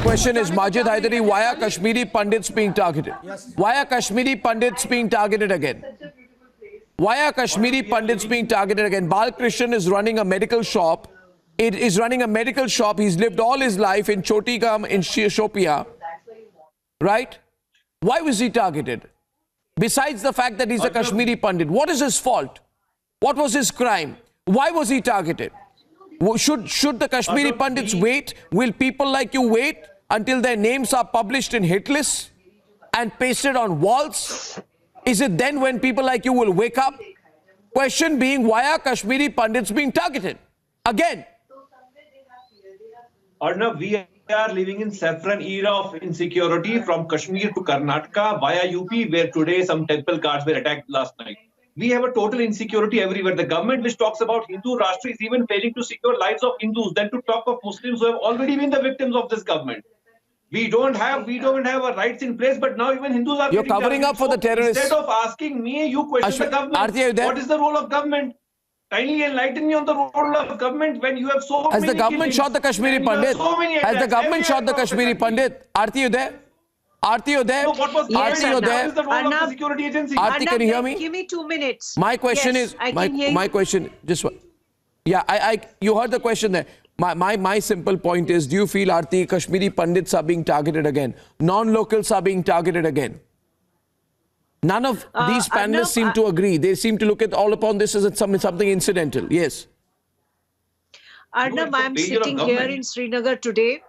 question is, Majid Haidari, why are Kashmiri Pandits being targeted? Why are Kashmiri Pandits being targeted again? Why are Kashmiri Pandits being targeted again? Balkrishnan is running a medical shop. It is running a medical shop. He's lived all his life in Chotigam, in Shopian. Right? Why was he targeted? Besides the fact that he's a Kashmiri Pandit, what is his fault? What was his crime? Why was he targeted? Should the Kashmiri Pandits wait? Will people like you wait until their names are published in hit lists and pasted on walls? Is it then when people like you will wake up? Question being, why are Kashmiri Pandits being targeted? Again. Arnav, we are living in saffron era of insecurity from Kashmir to Karnataka via UP, where today some temple guards were attacked last night. We have a total insecurity everywhere. The government which talks about Hindu Rashtra is even failing to secure lives of Hindus than to talk of Muslims who have already been the victims of this government. We don't have our rights in place, but now even Hindus are. You're covering up for the terrorists. Instead of asking me, you question the government. Aarti, are you there? What is the role of government? Kindly enlighten me on the role of government when you have so many. Has the government shot the Kashmiri Pandit? Has the government shot the Kashmiri Pandit? Aarti, you there? Aarti, you there? No, what was Aarti, you there? What is the role of the security agency? Aarti, can you hear me? Give me 2 minutes. My question Yes, is, I can hear my you. question, just one. Yeah, you heard the question there. My simple point is, do you feel, Aarti, Kashmiri Pandits are being targeted again? Non-locals are being targeted again? None of these panelists seem to agree. They seem to look at all upon this as something incidental. Yes. Arnab, I'm sitting here in Srinagar today.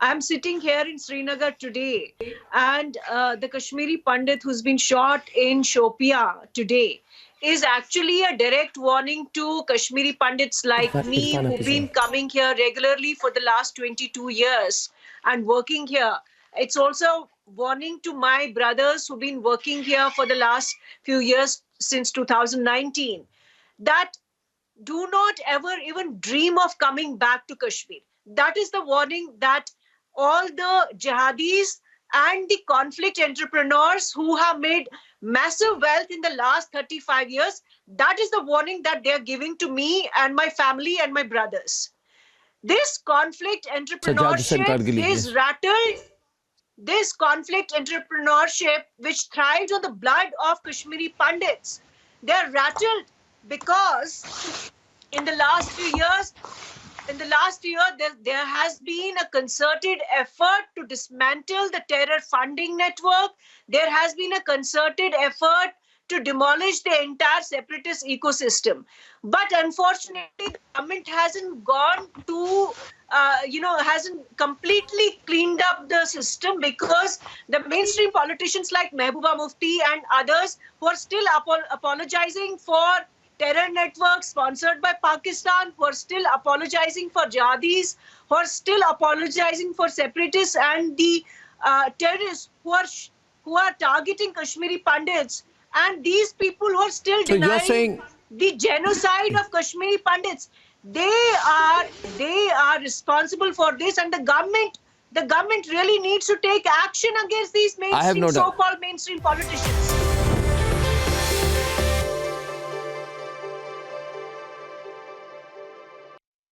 I'm sitting here in Srinagar today, and the Kashmiri Pandit who's been shot in Shopian today is actually a direct warning to Kashmiri Pandits like me who've been coming here regularly for the last 22 years and working here. It's also warning to my brothers who've been working here for the last few years since 2019 that do not ever even dream of coming back to Kashmir. That is the warning that all the jihadis and the conflict entrepreneurs who have made massive wealth in the last 35 years, that is the warning that they're giving to me and my family and my brothers. This conflict entrepreneurship is rattled. This conflict entrepreneurship, which thrives on the blood of Kashmiri Pandits, they're rattled because in the last few years, there has been a concerted effort to dismantle the terror funding network. There has been a concerted effort to demolish the entire separatist ecosystem. But unfortunately, the government hasn't gone to, hasn't completely cleaned up the system because the mainstream politicians like Mehbooba Mufti and others who are still apologizing for terror networks sponsored by Pakistan, who are still apologizing for jihadis, who are still apologizing for separatists and the terrorists who are targeting Kashmiri Pandits, and these people who are still denying the genocide of Kashmiri Pandits. They are responsible for this, and the government really needs to take action against these mainstream, so-called mainstream politicians.